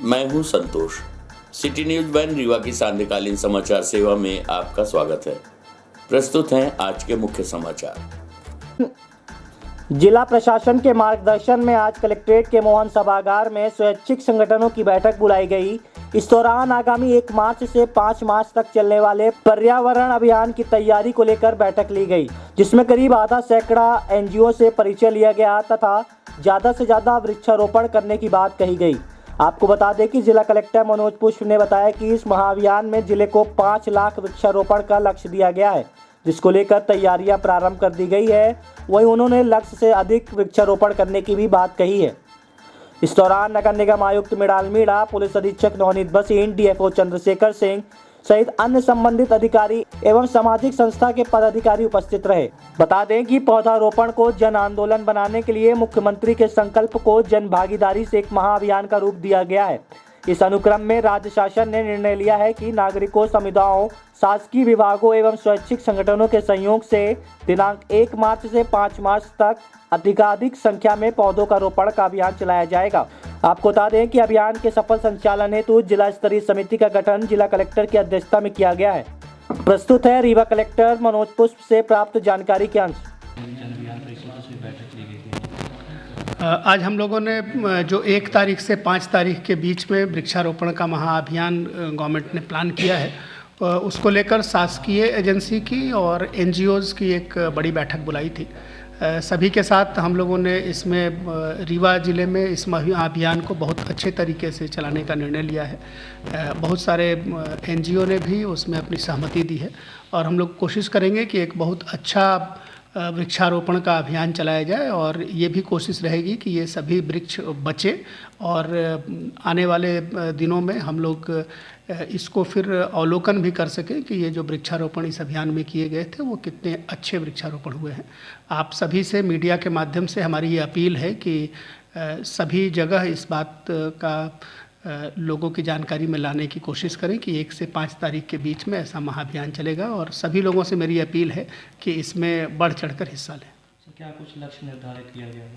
मैं हूं संतोष। City news one Rewa की सांध्यकालीन समाचार सेवा में आपका स्वागत है। प्रस्तुत हैं आज के मुख्य समाचार। जिला प्रशासन के मार्गदर्शन में आज कलेक्ट्रेट के मोहन सभागार में स्वैच्छिक संगठनों की बैठक बुलाई गई। इस दौरान आगामी 1 मार्च से 5 मार्च तक चलने वाले पर्यावरण अभियान की तैयारी को लेकर बैठक ली गई, जिसमें करीब आधा सैकड़ा एनजीओ से परिचय लिया गया तथा ज्यादा से ज्यादा वृक्षारोपण करने की बात कही गई। आपको बता दें कि जिला कलेक्टर मनोज पुष्प ने बताया कि इस महाअभियान में जिले को 5 लाख वृक्षारोपण का लक्ष्य दिया गया है, जिसको लेकर तैयारियां प्रारंभ कर दी गई है। वहीं उन्होंने लक्ष्य से अधिक वृक्षारोपण करने की भी बात कही है। इस दौरान नगर निगम आयुक्त मृणाल मीणा, पुलिस अधीक्षक नवनीत भसीन, डीएफओ चंद्रशेखर सिंह सहित अन्य संबंधित अधिकारी एवं सामाजिक संस्था के पदाधिकारी उपस्थित रहे। बता दें कि पौधारोपण को जन आंदोलन बनाने के लिए मुख्यमंत्री के संकल्प को जन भागीदारी से एक महाअभियान का रूप दिया गया है। इस अनुक्रम में राज्य शासन ने निर्णय लिया है कि नागरिकों, समुदायों, शासकीय विभागों एवं स्वैच्छिक संगठनों के सहयोग से दिनांक 1 मार्च से 5 मार्च तक अधिकाधिक संख्या में पौधों का रोपण का अभियान चलाया जाएगा। आपको बता दें कि अभियान के सफल संचालन हेतु जिला स्तरीय समिति का गठन जिला कलेक्टर की अध्यक्षता में किया गया है। प्रस्तुत है रीवा कलेक्टर मनोज पुष्प से प्राप्त जानकारी के अंश। आज हम लोगों ने जो 1 तारीख से 5 तारीख के बीच में वृक्षारोपण का महाअभियान गवर्नमेंट ने प्लान किया है, उसको लेकर शासकीय एजेंसी की और एनजीओज़ की एक बड़ी बैठक बुलाई थी। सभी के साथ हम लोगों ने इसमें रीवा ज़िले में इस अभियान को बहुत अच्छे तरीके से चलाने का निर्णय लिया है। बहुत सारे एनजीओ ने भी उसमें अपनी सहमति दी है और हम लोग कोशिश करेंगे कि एक बहुत अच्छा वृक्षारोपण का अभियान चलाया जाए और ये भी कोशिश रहेगी कि ये सभी वृक्ष बचे और आने वाले दिनों में हम लोग इसको फिर अवलोकन भी कर सकें कि ये जो वृक्षारोपण इस अभियान में किए गए थे वो कितने अच्छे वृक्षारोपण हुए हैं। आप सभी से मीडिया के माध्यम से हमारी ये अपील है कि सभी जगह इस बात का लोगों की जानकारी में लाने की कोशिश करें कि 1 से 5 तारीख के बीच में ऐसा महाअभियान चलेगा और सभी लोगों से मेरी अपील है कि इसमें बढ़ चढ़कर हिस्सा लें। क्या कुछ लक्ष्य निर्धारित किया गया है?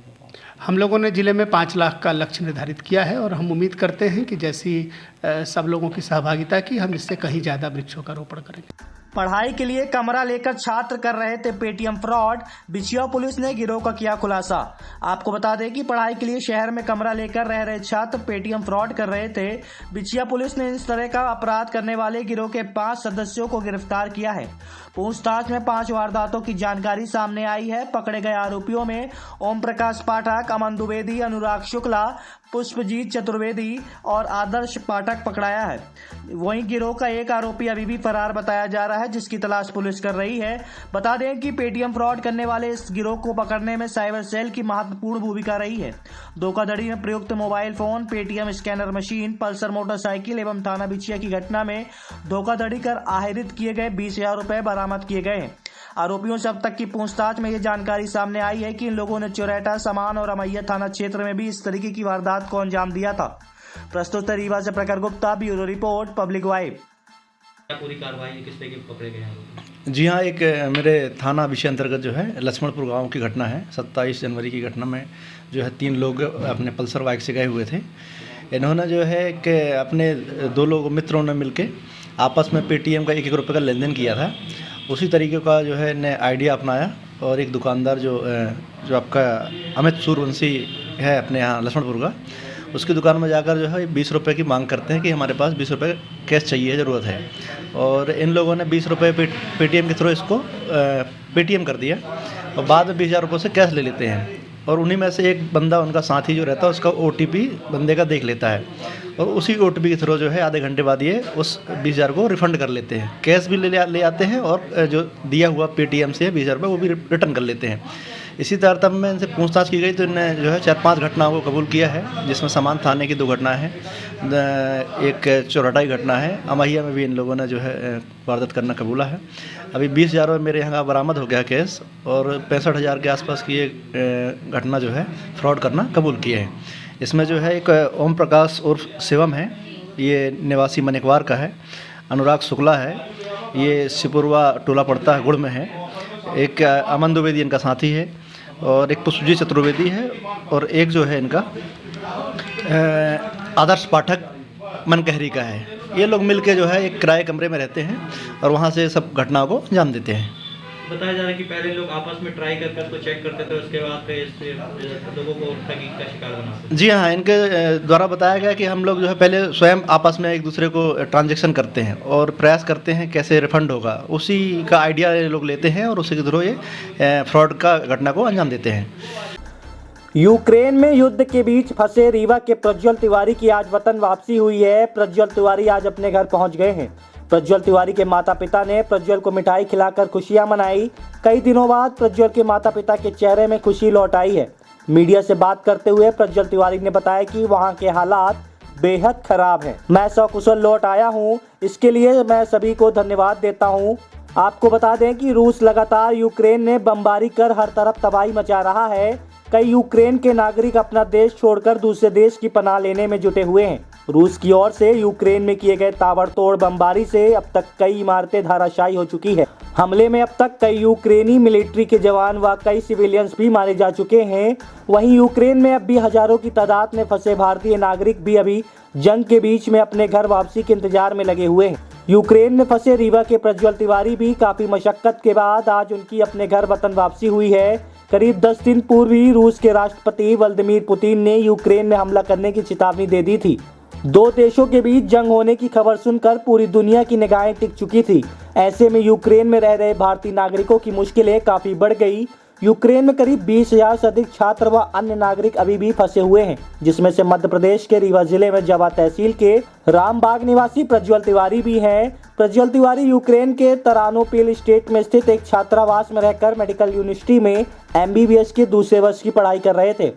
हम लोगों ने ज़िले में 5 लाख का लक्ष्य निर्धारित किया है और हम उम्मीद करते हैं कि जैसी सब लोगों की सहभागिता की हम इससे कहीं ज़्यादा वृक्षों का रोपण करेंगे। पढ़ाई के लिए कमरा लेकर छात्र कर रहे थे पेटीएम फ्रॉड, बिछिया पुलिस ने गिरोह का किया खुलासा। आपको बता दें कि पढ़ाई के लिए शहर में कमरा लेकर रह रहे छात्र पेटीएम फ्रॉड कर रहे थे। बिछिया पुलिस ने इस तरह का अपराध करने वाले गिरोह के 5 सदस्यों को गिरफ्तार किया है। पूछताछ में 5 वारदातों की जानकारी सामने आई है। पकड़े गए आरोपियों में ओम प्रकाश पाठक, अमन द्विवेदी, अनुराग शुक्ला, पुष्पजीत चतुर्वेदी और आदर्श पाठक पकड़ाया है। वहीं गिरोह का एक आरोपी अभी भी फरार बताया जा रहा है, जिसकी तलाश पुलिस कर रही है। बता दें कि पेटीएम फ्रॉड करने वाले इस गिरोह को पकड़ने में साइबर सेल की महत्वपूर्ण भूमिका रही है। धोखाधड़ी में प्रयुक्त mobile phone, Paytm scanner machine, Pulsar motorcycle एवं थाना बिछिया की घटना में धोखाधड़ी कर आहरित किए गए 20,000 रुपए बरामद किए गए हैं। आरोपियों से अब तक की पूछताछ में ये जानकारी सामने आई है कि इन लोगों ने चौराटा, समान और अमैया थाना क्षेत्र में भी इस तरीके की वारदात को अंजाम दिया था। प्रस्तुत है रीवा से प्रखर Gupta, bureau report, public vibe. क्या पूरी कार्रवाई किस तरह की पकड़े गए हैं? जी हाँ, एक मेरे थाना विषय अंतर्गत जो है लक्ष्मणपुर गांव की घटना है। 27 जनवरी की घटना में जो है 3 लोग अपने पल्सर बाइक से गए हुए थे। इन्होंने जो है कि अपने 2 लोग मित्रों ने मिलके आपस में पेटीएम का 1-1 रुपये का लेन देन किया था। उसी तरीके का जो है ने आइडिया अपनाया और एक दुकानदार जो आपका अमित सूर्यवंशी है अपने यहाँ लक्ष्मणपुर का, उसकी दुकान में जाकर जो है 20 रुपये की मांग करते हैं कि हमारे पास 20 रुपये कैश चाहिए, ज़रूरत है। और इन लोगों ने 20 रुपये पेटीएम के थ्रू इसको पेटीएम कर दिया और बाद में 20,000 रुपये से कैश ले लेते हैं। और उन्हीं में से एक बंदा उनका साथी जो रहता है उसका OTP बंदे का देख लेता है और उसी OTP के थ्रू जो है आधे घंटे बाद ये उस 20,000 को रिफ़ंड कर लेते हैं। कैश भी ले आते हैं और जो दिया हुआ पेटीएम से 20,000 रुपये वो भी रिटर्न कर लेते हैं। इसी तारतम्य में इनसे पूछताछ की गई तो इन्होंने जो है 4-5 घटनाओं को कबूल किया है, जिसमें समान थाने की 2 घटनाएँ हैं, एक चौराटाई घटना है। अमैया में भी इन लोगों ने जो है वारदात करना कबूला है। अभी 20,000 में मेरे यहाँ बरामद हो गया केस और 65,000 के आसपास की ये घटना जो है फ्रॉड करना कबूल किए हैं। इसमें जो है एक ओम प्रकाश उर्फ शिवम है, ये निवासी मनिकवार का है। अनुराग शुक्ला है, ये सिपुरवा टोला पड़ता है, गुड़ में है। एक अमन द्विवेदी इनका साथी है और एक पुष्पजीत चतुर्वेदी है और एक जो है इनका आदर्श पाठक मनकहरी का है। ये लोग मिलके जो है एक किराए कमरे में रहते हैं और वहाँ से सब घटनाओं को अंजाम देते हैं। बताया जा रहा है कि पहले लोग आपस में ट्राई कर कर तो चेक करते थे, उसके बाद फिर इससे लोगों को ठगी का शिकार बनाते थे। जी हाँ, इनके द्वारा बताया गया कि हम लोग जो है पहले स्वयं आपस में एक दूसरे को ट्रांजैक्शन करते हैं और प्रयास करते हैं कैसे रिफंड होगा, उसी का आइडिया ये लोग लेते हैं और उसी के थ्रू ये फ्रॉड का घटना को अंजाम देते हैं। यूक्रेन में युद्ध के बीच फंसे रीवा के प्रज्वल तिवारी की आज वतन वापसी हुई है। प्रज्वल तिवारी आज अपने घर पहुंच गए हैं। प्रज्वल तिवारी के माता पिता ने प्रज्वल को मिठाई खिलाकर खुशियां मनाई। कई दिनों बाद प्रज्वल के माता पिता के चेहरे में खुशी लौट आई है। मीडिया से बात करते हुए प्रज्वल तिवारी ने बताया कि वहां के हालात बेहद खराब हैं। मैं सकुशल लौट आया हूं, इसके लिए मैं सभी को धन्यवाद देता हूं। आपको बता दें कि रूस लगातार यूक्रेन में बमबारी कर हर तरफ तबाही मचा रहा है। कई यूक्रेन के नागरिक अपना देश छोड़कर दूसरे देश की पनाह लेने में जुटे हुए हैं। रूस की ओर से यूक्रेन में किए गए ताबड़तोड़ बमबारी से अब तक कई इमारतें धराशायी हो चुकी है। हमले में अब तक कई यूक्रेनी मिलिट्री के जवान व कई सिविलियंस भी मारे जा चुके हैं। वहीं यूक्रेन में अब भी हजारों की तादाद में फंसे भारतीय नागरिक भी अभी जंग के बीच में अपने घर वापसी के इंतजार में लगे हुए हैं। यूक्रेन में फंसे रीवा के प्रज्वल तिवारी भी काफी मशक्कत के बाद आज उनकी अपने घर वतन वापसी हुई है। करीब 10 दिन पूर्व ही रूस के राष्ट्रपति व्लादिमीर पुतिन ने यूक्रेन में हमला करने की चेतावनी दे दी थी। दो देशों के बीच जंग होने की खबर सुनकर पूरी दुनिया की निगाहें टिक चुकी थी। ऐसे में यूक्रेन में रह रहे भारतीय नागरिकों की मुश्किलें काफी बढ़ गई। यूक्रेन में करीब 20,000 से अधिक छात्र व अन्य नागरिक अभी भी फंसे हुए हैं, जिसमें से मध्य प्रदेश के रीवा जिले में जवा तहसील के रामबाग निवासी प्रज्वल तिवारी भी हैं। प्रज्वल तिवारी यूक्रेन के तरानोपिल स्टेट में स्थित एक छात्रावास में रहकर मेडिकल यूनिवर्सिटी में MBBS के दूसरे वर्ष की पढ़ाई कर रहे थे।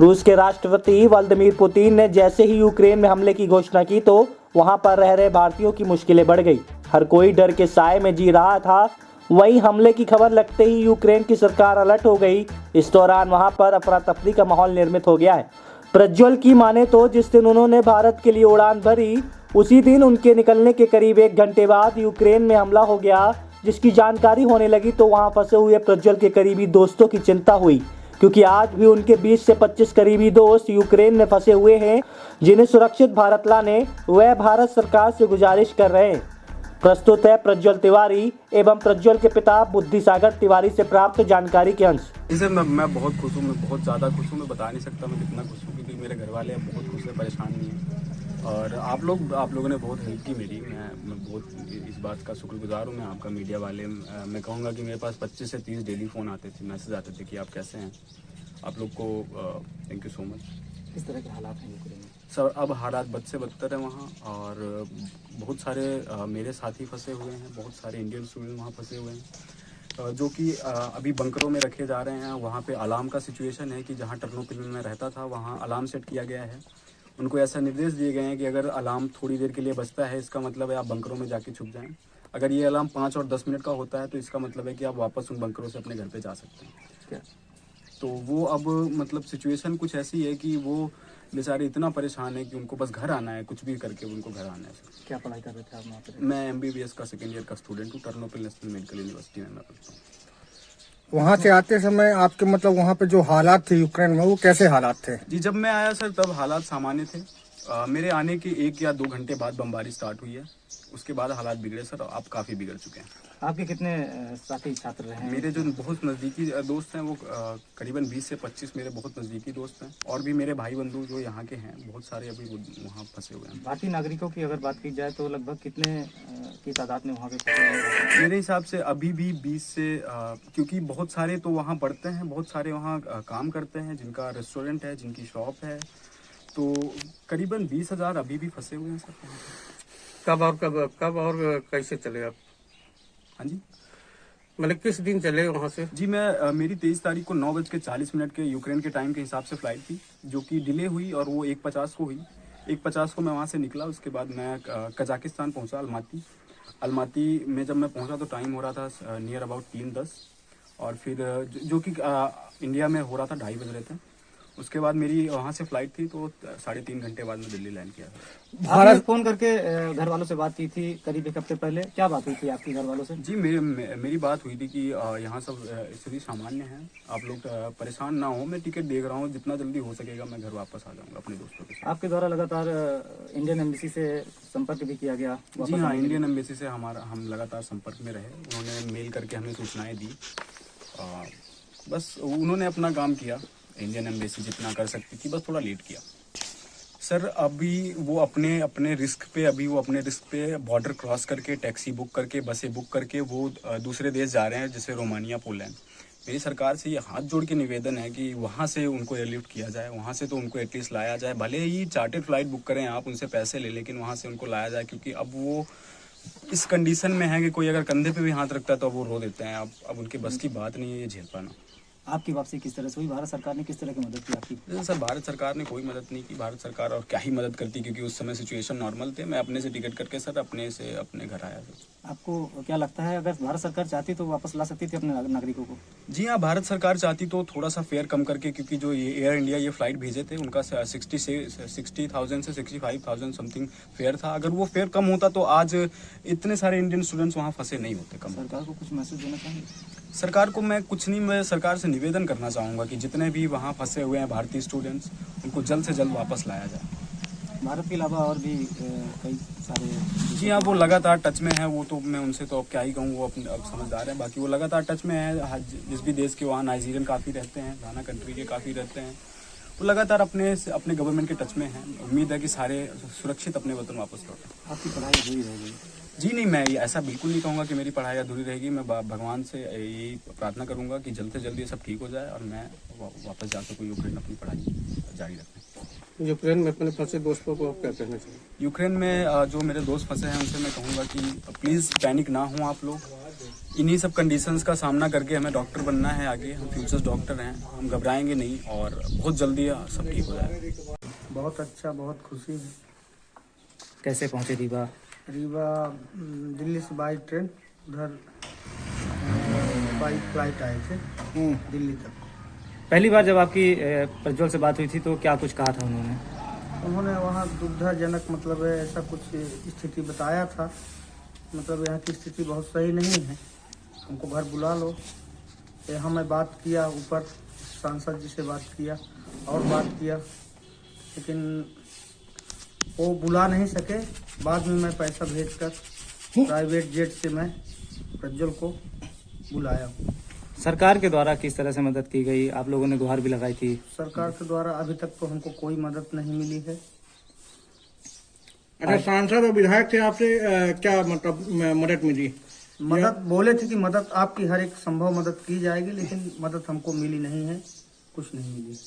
रूस के राष्ट्रपति व्लादिमीर पुतिन ने जैसे ही यूक्रेन में हमले की घोषणा की तो वहां पर रह रहे भारतीयों की मुश्किलें बढ़ गई। हर कोई डर के साए में जी रहा था। वहीं हमले की खबर लगते ही यूक्रेन की सरकार अलर्ट हो गई। इस दौरान वहां पर अफरा तफरी का माहौल निर्मित हो गया है। प्रज्वल की माने तो जिस दिन उन्होंने भारत के लिए उड़ान भरी, उसी दिन उनके निकलने के करीब 1 घंटे बाद यूक्रेन में हमला हो गया। जिसकी जानकारी होने लगी तो वहां फंसे हुए प्रज्वल के करीबी दोस्तों की चिंता हुई, क्योंकि आज भी उनके 20 से 25 करीबी दोस्त यूक्रेन में फंसे हुए हैं, जिन्हें सुरक्षित भारत लाने वह भारत सरकार से गुजारिश कर रहे हैं। प्रस्तुत है प्रज्वल तिवारी एवं प्रज्वल के पिता बुद्धिसागर तिवारी से प्राप्त जानकारी के अंश। इसे मैं बहुत खुश हूँ, मैं बहुत ज़्यादा खुश हूँ। मैं बता नहीं सकता मैं कितना खुश हूँ, क्योंकि मेरे घर वाले बहुत खुश हैं, परेशान नहीं हैं। और आप लोगों ने बहुत हेल्प की मेरी। मैं बहुत इस बात का शुक्रगुजार हूँ मैं आपका, मीडिया वाले। मैं कहूँगा कि मेरे पास 25 से 30 डेली फ़ोन आते थे, मैसेज आते थे कि आप कैसे हैं। आप लोग को थैंक यू सो मच। किस तरह के हालात हैं यूक्रेन में? सर अब हालात बद से बदतर हैं वहाँ, और बहुत सारे मेरे साथी फंसे हुए हैं, बहुत सारे इंडियन स्टूडेंट वहाँ फंसे हुए हैं, जो कि अभी बंकरों में रखे जा रहे हैं। वहाँ पे अलार्म का सिचुएशन है कि जहाँ टर्नोपिल में रहता था वहाँ अलार्म सेट किया गया है। उनको ऐसा निर्देश दिए गए हैं कि अगर अलार्म थोड़ी देर के लिए बजता है, इसका मतलब है आप बंकरों में जाके छुप जाएं। अगर ये अलार्म 5 और 10 मिनट का होता है तो इसका मतलब है कि आप वापस उन बंकरों से अपने घर पे जा सकते हैं। तो वो अब मतलब सिचुएशन कुछ ऐसी है कि वो बेचारे इतना परेशान है कि उनको बस घर आना है, कुछ भी करके उनको घर आना है। क्या पढ़ाई कर रहे थे आप वहाँ पे? मैं MBBS का 2nd ईयर का स्टूडेंट हूँ, टर्नोपिल नेशनल मेडिकल यूनिवर्सिटी में मैं पढ़ता हूँ। वहाँ से आते समय आपके मतलब वहाँ पे जो हालात थे यूक्रेन में, वो कैसे हालात थे? जी जब मैं आया सर तब हालात सामान्य थे। मेरे आने के 1 या 2 घंटे बाद बमबारी स्टार्ट हुई है। उसके बाद हालात बिगड़े सर, अब काफ़ी बिगड़ चुके हैं। आपके कितने साथी छात्र रहे हैं? मेरे जो बहुत नज़दीकी दोस्त हैं वो करीबन 20 से 25 मेरे बहुत नज़दीकी दोस्त हैं, और भी मेरे भाई बंधु जो यहाँ के हैं बहुत सारे अभी वहाँ फंसे हुए हैं। भारतीय नागरिकों की अगर बात की जाए तो लगभग कितने की तादाद में वहाँ पे फंसे हैं? मेरे हिसाब से अभी भी 20 से क्योंकि बहुत सारे तो वहाँ पढ़ते हैं, बहुत सारे वहाँ काम करते हैं, जिनका रेस्टोरेंट है, जिनकी शॉप है, तो करीबन 20,000 अभी भी फंसे हुए हैं सर। कब और कैसे चले आप? हाँ जी, मतलब किस दिन चले वहाँ से? जी मैं मेरी 23 तारीख को 9:40 के यूक्रेन के टाइम के हिसाब से फ़्लाइट थी, जो कि डिले हुई और वो 1:50 को हुई। 1:50 को मैं वहाँ से निकला। उसके बाद मैं कजाकिस्तान पहुँचा, अलमाती में जब मैं पहुँचा तो टाइम हो रहा था नियर अबाउट 3:10, और फिर जो कि इंडिया में हो रहा था 2:30 बज रहे थे। उसके बाद मेरी वहाँ से फ़्लाइट थी, तो 3.5 घंटे बाद मैं दिल्ली लैंड किया था। आपने फोन करके घर वालों से बात की थी करीब 1 हफ्ते पहले, क्या बात हुई थी आपकी घर वालों से? जी, मेरी बात हुई थी कि यहाँ सब स्थिति सामान्य है, आप लोग परेशान ना हो, मैं टिकट देख रहा हूँ, जितना जल्दी हो सकेगा मैं घर वापस आ जाऊँगा अपने दोस्तों के साथ। आपके द्वारा लगातार इंडियन एम्बेसी से संपर्क भी किया गया? जी हाँ, इंडियन एम्बेसी से हम लगातार संपर्क में रहे, उन्होंने मेल करके हमें सूचनाएं दी। बस उन्होंने अपना काम किया, इंडियन एम्बेसी जितना कर सकती थी, बस थोड़ा लेट किया। सर अभी वो अपने रिस्क पे बॉर्डर क्रॉस करके टैक्सी बुक करके बसें बुक करके वो दूसरे देश जा रहे हैं, जैसे रोमानिया, पोलैंड। मेरी सरकार से ये हाथ जोड़ के निवेदन है कि वहाँ से उनको एयरलिफ्ट किया जाए, वहाँ से तो उनको एटलीस्ट लाया जाए, भले ही चार्टर्ड फ्लाइट बुक करें आप, उनसे पैसे ले, लेकिन वहाँ से उनको लाया जाए, क्योंकि अब वो इस कंडीशन में है कि कोई अगर कंधे पे भी हाथ रखता है तो वो रो देते हैं। अब उनकी बस की बात नहीं है ये झेल पाना। आपकी वापसी किस तरह से हुई? भारत सरकार ने किस तरह की मदद की आपकी? सर भारत सरकार ने कोई मदद नहीं की, भारत सरकार और क्या ही मदद करती, क्योंकि उस समय सिचुएशन नॉर्मल थे। मैं अपने से टिकट करके सर अपने घर आया सर। आपको क्या लगता है अगर भारत सरकार चाहती तो वापस ला सकती थी अपने नागरिकों को? जी हाँ, भारत सरकार चाहती तो थोड़ा सा फेयर कम करके, क्योंकि जो ये एयर इंडिया ये फ्लाइट भेजे थे उनका 60,000 से 65,000 समथिंग फेयर था। अगर वो फेयर कम होता तो आज इतने सारे इंडियन स्टूडेंट्स वहाँ फंसे नहीं होते। कम सरकार को कुछ मैसेज देना चाहेंगे? सरकार को मैं कुछ नहीं, मैं सरकार से निवेदन करना चाहूँगा कि जितने भी वहाँ फंसे हुए हैं भारतीय स्टूडेंट्स, उनको जल्द से जल्द वापस लाया जाए। भारत के अलावा और भी कई सारे। जी हाँ, वो लगातार टच में है, वो तो मैं उनसे तो अब क्या ही कहूँ, वो अपने अब समझदार है। बाकी वो लगातार टच में है, जिस भी देश के, वहाँ नाइजीरियन काफ़ी रहते हैं, घाना कंट्री के काफ़ी रहते हैं, वो लगातार अपने गवर्नमेंट के टच में हैं। उम्मीद है कि सारे सुरक्षित अपने वतन वापस लौटें। आपकी पढ़ाई अधूरी रह गई? जी नहीं, मैं ऐसा बिल्कुल नहीं कहूँगा कि मेरी पढ़ाई अधूरी रहेगी। मैं भगवान से यही प्रार्थना करूँगा कि जल्द से जल्द ये सब ठीक हो जाए और मैं वापस जा सकूँ यूक्रेन अपनी पढ़ाई जारी रखें। यूक्रेन में अपने फंसे दोस्तों को आप क्या कहना चाहिए? यूक्रेन में जो मेरे दोस्त फंसे हैं उनसे मैं कहूँगा कि प्लीज़ पैनिक ना हो आप लोग। इन्हीं सब कंडीशंस का सामना करके हमें डॉक्टर बनना है आगे, हम फ्यूचर्स डॉक्टर हैं, हम घबराएंगे नहीं और बहुत जल्दी सब ठीक हो जाएगा। बहुत अच्छा, बहुत खुशी है। कैसे पहुंचे रीवा? रीवा दिल्ली से बाई ट्रेन, उधर बाई फ्लाइट आए थे दिल्ली तक। पहली बार जब आपकी प्रज्वल से बात हुई थी तो क्या कुछ कहा था उन्होंने? उन्होंने वहाँ दुविधाजनक मतलब ऐसा कुछ स्थिति बताया था, मतलब यहाँ की स्थिति बहुत सही नहीं है, हमको घर बुला लो। यहाँ मैं बात किया, ऊपर सांसद जी से बात किया और बात किया, लेकिन वो बुला नहीं सके। बाद में मैं पैसा भेजकर प्राइवेट जेट से मैं प्रज्वल को बुलाया। सरकार के द्वारा किस तरह से मदद की गई? आप लोगों ने गुहार भी लगाई थी। सरकार के द्वारा अभी तक तो हमको कोई मदद नहीं मिली है। अच्छा, सांसद और विधायक से आपसे क्या मतलब मदद मिली? मदद बोले थे कि मदद आपकी हर एक संभव मदद की जाएगी, लेकिन मदद हमको मिली नहीं है, कुछ नहीं मिली।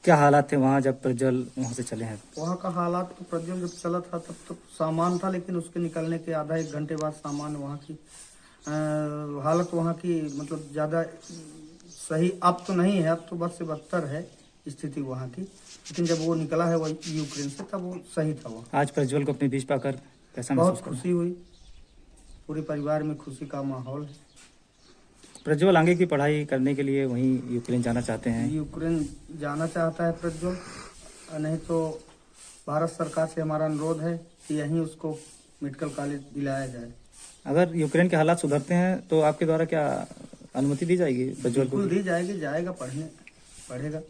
क्या हालात थे वहाँ जब प्रज्वल वहाँ से चले हैं? वहाँ का हालात तो प्रज्वल जब चला था तब तो सामान था, लेकिन उसके निकलने के आधा एक घंटे बाद सामान वहाँ की हालत वहाँ की मतलब ज़्यादा सही अब तो नहीं है, अब तो बस से बदतर है स्थिति वहाँ की। लेकिन जब वो निकला है वो यूक्रेन से तब वो सही था। वो आज प्रज्वल को अपने बीच पाकर कैसा बहुत महसूस? खुशी हुई, पूरे परिवार में खुशी का माहौल है। प्रज्वल आगे की पढ़ाई करने के लिए वहीं यूक्रेन जाना चाहते हैं? यूक्रेन जाना चाहता है प्रज्वल, नहीं तो भारत सरकार से हमारा अनुरोध है कि यहीं उसको मेडिकल कॉलेज दिलाया जाए। अगर यूक्रेन के हालात सुधरते हैं तो आपके द्वारा क्या अनुमति दी जाएगी प्रज्वल को? बिल्कुल दी जाएगी, जाएगा पढ़ेगा।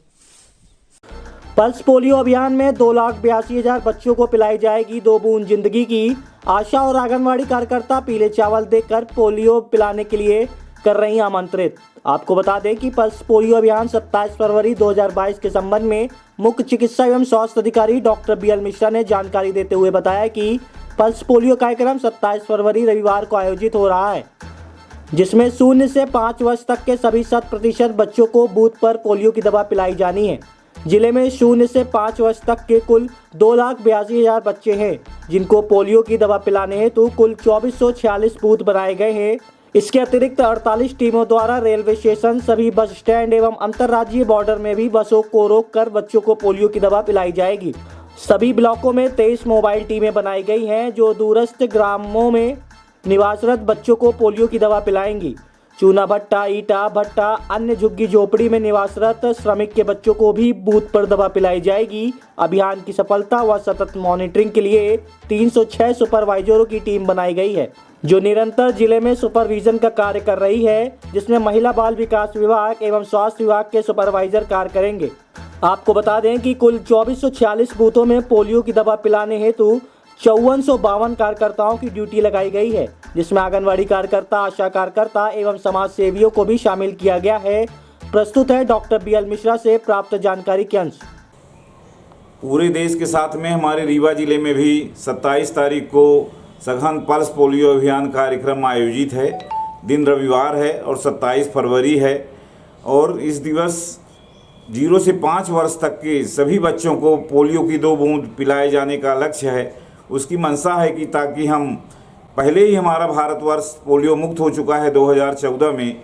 पल्स पोलियो अभियान में 2,82,000 बच्चों को पिलाई जाएगी 2 बूंद जिंदगी की। आशा और आंगनवाड़ी कार्यकर्ता पीले चावल देकर पोलियो पिलाने के लिए कर रही आमंत्रित। आपको बता दें कि पल्स पोलियो अभियान 27 फरवरी 2022 के संबंध में मुख्य चिकित्सा एवं स्वास्थ्य अधिकारी डॉक्टर BL मिश्रा ने जानकारी देते हुए बताया कि पल्स पोलियो कार्यक्रम 27 फरवरी रविवार को आयोजित हो रहा है, जिसमें 0 से 5 वर्ष तक के सभी 100% बच्चों को बूथ पर पोलियो की दवा पिलाई जानी है। जिले में 0 से 5 वर्ष तक के कुल 2,82,000 बच्चे हैं, जिनको पोलियो की दवा पिलाने हेतु कुल 2446 बूथ बनाए गए हैं। इसके अतिरिक्त 48 टीमों द्वारा रेलवे स्टेशन, सभी बस स्टैंड एवं अंतर्राज्यीय बॉर्डर में भी बसों को रोककर बच्चों को पोलियो की दवा पिलाई जाएगी। सभी ब्लॉकों में 23 मोबाइल टीमें बनाई गई हैं, जो दूरस्थ ग्रामों में निवासरत बच्चों को पोलियो की दवा पिलाएंगी। चूना भट्टा, ईटा भट्टा, अन्य झुग्गी झोपड़ी में निवासरत श्रमिक के बच्चों को भी बूथ पर दवा पिलाई जाएगी। अभियान की सफलता व सतत मॉनिटरिंग के लिए 306 सुपरवाइजरों की टीम बनाई गई है, जो निरंतर जिले में सुपरविजन का कार्य कर रही है, जिसमें महिला बाल विकास विभाग एवं स्वास्थ्य विभाग के सुपरवाइजर कार्य करेंगे। आपको बता दें कि कुल 2446 बूथों में पोलियो की दवा पिलाने हेतु 5452 कार्यकर्ताओं की ड्यूटी लगाई गई है, जिसमें आंगनवाड़ी कार्यकर्ता, आशा कार्यकर्ता एवं समाज सेवियों को भी शामिल किया गया है। प्रस्तुत है डॉक्टर BL मिश्रा से प्राप्त जानकारी के अंश। पूरे देश के साथ में हमारे रीवा जिले में भी 27 तारीख को सघन पल्स पोलियो अभियान कार्यक्रम आयोजित है। दिन रविवार है और 27 फरवरी है और इस दिवस 0 से 5 वर्ष तक के सभी बच्चों को पोलियो की 2 बूंद पिलाए जाने का लक्ष्य है। उसकी मंशा है कि ताकि हम पहले ही हमारा भारतवर्ष पोलियो मुक्त हो चुका है 2014 में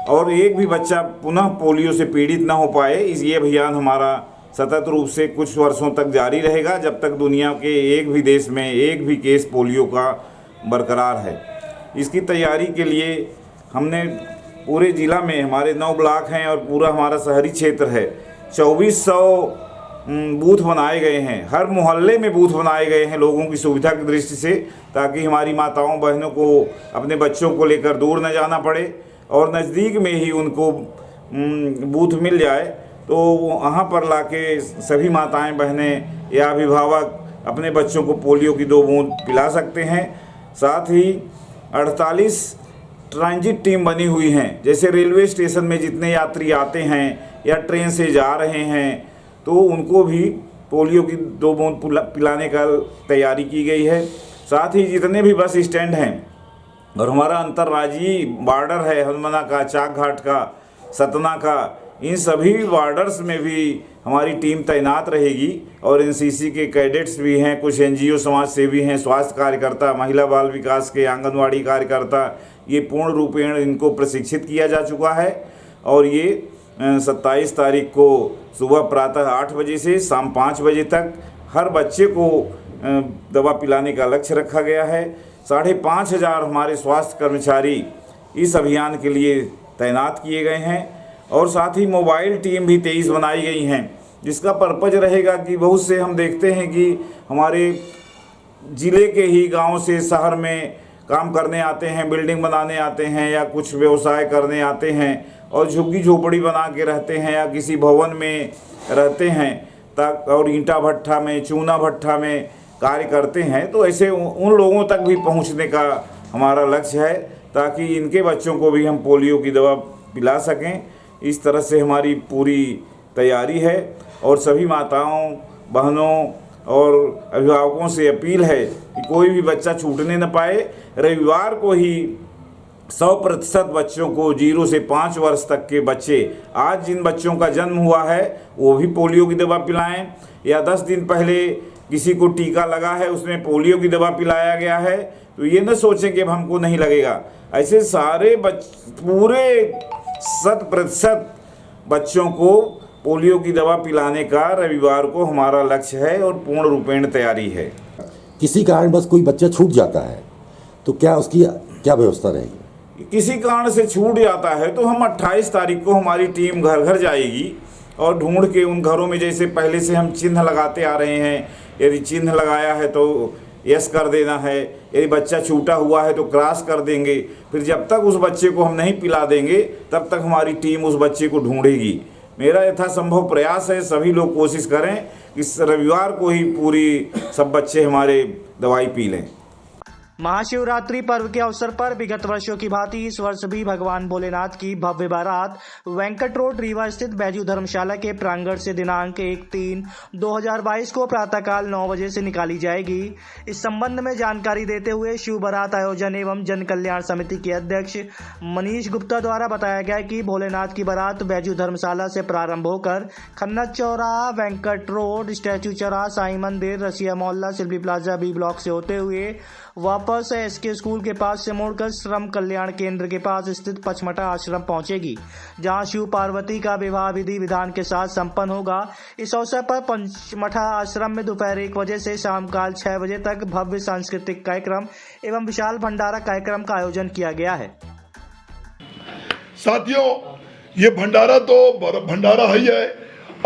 और एक भी बच्चा पुनः पोलियो से पीड़ित न हो पाए, ये अभियान हमारा सतत रूप से कुछ वर्षों तक जारी रहेगा, जब तक दुनिया के एक भी देश में एक भी केस पोलियो का बरकरार है। इसकी तैयारी के लिए हमने पूरे ज़िला में हमारे 9 ब्लॉक हैं और पूरा हमारा शहरी क्षेत्र है, 2400 बूथ बनाए गए हैं। हर मोहल्ले में बूथ बनाए गए हैं लोगों की सुविधा की दृष्टि से, ताकि हमारी माताओं बहनों को अपने बच्चों को लेकर दूर न जाना पड़े और नज़दीक में ही उनको बूथ मिल जाए तो वहाँ पर लाके सभी माताएं बहनें या अभिभावक अपने बच्चों को पोलियो की 2 बूंद पिला सकते हैं। साथ ही 48 ट्रांजिट टीम बनी हुई हैं, जैसे रेलवे स्टेशन में जितने यात्री आते हैं या ट्रेन से जा रहे हैं तो उनको भी पोलियो की 2 बूंद पिलाने का तैयारी की गई है। साथ ही जितने भी बस स्टैंड हैं और हमारा अंतर्राज्यीय बॉर्डर है हनुमाना का, चाक घाट का, सतना का, इन सभी बॉर्डर्स में भी हमारी टीम तैनात रहेगी और NCC के कैडेट्स भी हैं, कुछ NGO समाज सेवी हैं, स्वास्थ्य कार्यकर्ता, महिला बाल विकास के आंगनवाड़ी कार्यकर्ता, ये पूर्ण रूपेण इनको प्रशिक्षित किया जा चुका है और ये 27 तारीख को सुबह प्रातः 8 बजे से शाम 5 बजे तक हर बच्चे को दवा पिलाने का लक्ष्य रखा गया है। 5500 हमारे स्वास्थ्य कर्मचारी इस अभियान के लिए तैनात किए गए हैं और साथ ही मोबाइल टीम भी 23 बनाई गई हैं, जिसका पर्पज रहेगा कि बहुत से हम देखते हैं कि हमारे ज़िले के ही गांव से शहर में काम करने आते हैं, बिल्डिंग बनाने आते हैं या कुछ व्यवसाय करने आते हैं और झुग्गी झोपड़ी बना के रहते हैं या किसी भवन में रहते हैं तक और ईंटा भट्ठा में, चूना भट्ठा में कार्य करते हैं। तो ऐसे उन लोगों तक भी पहुंचने का हमारा लक्ष्य है ताकि इनके बच्चों को भी हम पोलियो की दवा पिला सकें। इस तरह से हमारी पूरी तैयारी है और सभी माताओं, बहनों और अभिभावकों से अपील है कि कोई भी बच्चा छूटने न पाए। रविवार को ही 100% बच्चों को 0 से 5 वर्ष तक के बच्चे, आज जिन बच्चों का जन्म हुआ है वो भी पोलियो की दवा पिलाएं या 10 दिन पहले किसी को टीका लगा है उसमें पोलियो की दवा पिलाया गया है तो ये न सोचें कि अब हमको नहीं लगेगा। ऐसे सारे पूरे 100% बच्चों को पोलियो की दवा पिलाने का रविवार को हमारा लक्ष्य है और पूर्ण रूपेण तैयारी है। किसी कारण बस कोई बच्चा छूट जाता है तो क्या उसकी क्या व्यवस्था रहेगी? किसी कारण से छूट जाता है तो हम 28 तारीख को हमारी टीम घर घर जाएगी और ढूंढ के उन घरों में, जैसे पहले से हम चिन्ह लगाते आ रहे हैं, यदि चिन्ह लगाया है तो यस कर देना है, यदि बच्चा छूटा हुआ है तो क्रॉस कर देंगे। फिर जब तक उस बच्चे को हम नहीं पिला देंगे तब तक हमारी टीम उस बच्चे को ढूंढेगी। मेरा यथासंभव प्रयास है सभी लोग कोशिश करें कि इस रविवार को ही पूरी सब बच्चे हमारे दवाई पी लें। महाशिवरात्रि पर्व के अवसर पर विगत वर्षों की भांति इस वर्ष भी भगवान भोलेनाथ की भव्य बारात वेंकट रोड रीवा स्थित बैजू धर्मशाला के प्रांगण से दिनांक 1/3/2022 को प्रातःकाल 9 बजे से निकाली जाएगी। इस संबंध में जानकारी देते हुए शिव बारात आयोजन एवं जन कल्याण समिति के अध्यक्ष मनीष गुप्ता द्वारा बताया गया कि भोलेनाथ की बारात बैजू धर्मशाला से प्रारंभ होकर खन्नत चौराहा, वेंकट रोड, स्टैचू चौराहा, साई मंदिर, रसिया मोहल्ला, सिल्वी प्लाजा B ब्लॉक से होते हुए वापस SK स्कूल के पास से मुड़कर श्रम कल्याण केंद्र के पास स्थित पचमठा आश्रम पहुंचेगी, जहां शिव पार्वती का विवाह विधि विधान के साथ संपन्न होगा। इस अवसर पर पचमठा आश्रम में दोपहर 1 बजे से शाम काल 6 बजे तक भव्य सांस्कृतिक कार्यक्रम एवं विशाल भंडारा कार्यक्रम का आयोजन किया गया है। साथियों, ये भंडारा तो भंडारा ही है।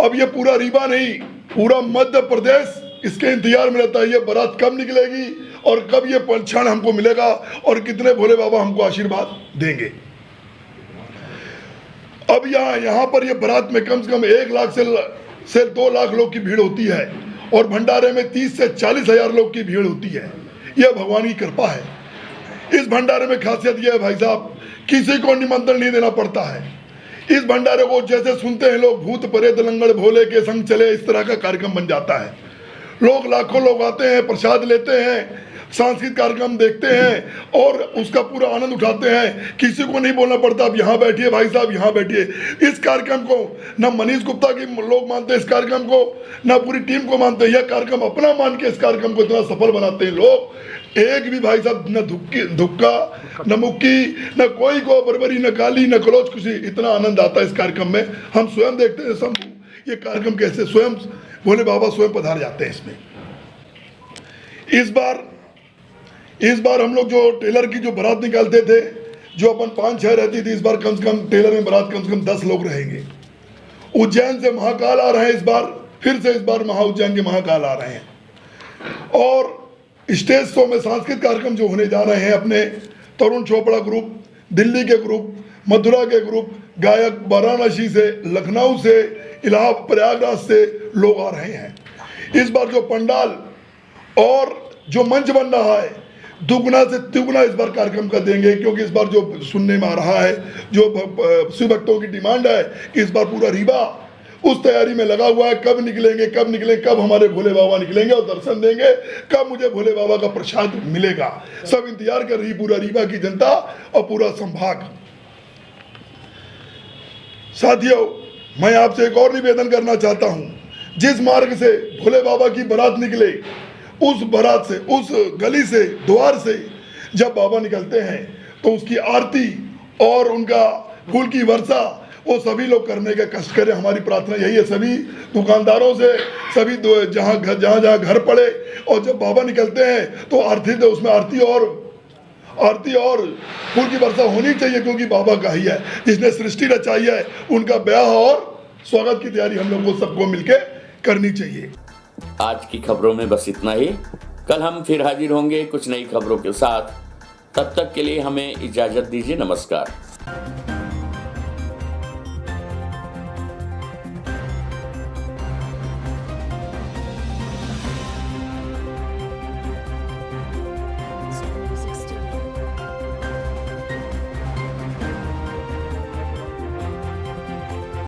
अब ये पूरा रीवा नहीं, पूरा मध्य प्रदेश इसके इंतजार में रहता है, ये बारात कब निकलेगी और कब ये क्षण हमको मिलेगा और कितने भोले बाबा हमको आशीर्वाद देंगे। अब यहाँ पर ये बारात में कम से कम 1 लाख से 2 लाख लोग की भीड़ होती है और भंडारे में 30 से 40 हजार लोग की भीड़ होती है। यह भगवान की कृपा है। इस भंडारे में खासियत यह है भाई साहब, किसी को निमंत्रण नहीं देना पड़ता है। इस भंडारे को जैसे सुनते हैं लोग, भूत प्रेत लंगड़ भोले के संग चले, इस तरह का कार्यक्रम बन जाता है। लोग लाखों लोग आते हैं, प्रसाद लेते हैं, सांस्कृतिक कार्यक्रम देखते हैं और उसका पूरा आनंद उठाते हैं। किसी को नहीं बोलना पड़ता अब यहाँ बैठिए भाई साहब, यहाँ बैठिए। इस कार्यक्रम को न मनीष गुप्ता की लोग मानते हैं, इस कार्यक्रम को न पूरी टीम को मानते हैं। यह कार्यक्रम अपना मान के इस कार्यक्रम को इतना सफल बनाते हैं लोग। एक भी भाई साहब न धुक्का न मुक्की, न कोई को बरबरी, न गाली, न गलौज, खुशी। इतना आनंद आता है इस कार्यक्रम में। हम स्वयं देखते हैं सब ये कार्यक्रम कैसे स्वयं भोले बाबा स्वयं पधार जाते हैं इसमें। इस बार हम लोग जो टेलर की जो बारात निकालते थे, जो अपन 5-6 रहती थी, इस बार कम से कम टेलर में बारात कम से कम 10 लोग रहेंगे। उज्जैन से महाकाल आ रहे हैं इस बार, फिर से इस बार उज्जैन के महाकाल आ रहे हैं। और स्टेज शो में सांस्कृतिक कार्यक्रम जो होने जा रहे हैं, अपने तरुण चोपड़ा ग्रुप, दिल्ली के ग्रुप, मथुरा के ग्रुप, गायक वाराणसी से, लखनऊ से, इलाहाबाद, प्रयागराज से लोग आ रहे हैं। इस बार जो पंडाल और जो मंच बन रहा है, दुगना से तिगुना इस बार कार्यक्रम का देंगे, क्योंकि इस बार जो सुनने में आ रहा है, जो शिव भक्तों की डिमांड है कि इस बार पूरा रीवा उस तैयारी में लगा हुआ है। कब निकलेंगे, कब हमारे भोले बाबा निकलेंगे और दर्शन देंगे, कब मुझे भोले बाबा का प्रसाद मिलेगा। सब इंतजार कर रही पूरा रीवा की जनता और पूरा संभाग। साथियों, मैं आपसे एक और निवेदन करना चाहता हूं, जिस मार्ग से भोले बाबा की बारात निकले, उस बारात से, उस गली से, द्वार से जब बाबा निकलते हैं तो उसकी आरती और उनका फूल की वर्षा वो सभी लोग करने का कष्ट करें। हमारी प्रार्थना यही है सभी दुकानदारों से, सभी जहाँ घर पड़े, और जब बाबा निकलते हैं तो आरती दे, उसमें आरती और फूल की वर्षा होनी चाहिए, क्योंकि बाबा का ही है, जिसने सृष्टि रचाई है। उनका ब्याह और स्वागत की तैयारी हम लोग को सबको मिलके करनी चाहिए। आज की खबरों में बस इतना ही। कल हम फिर हाजिर होंगे कुछ नई खबरों के साथ। तब तक के लिए हमें इजाजत दीजिए। नमस्कार।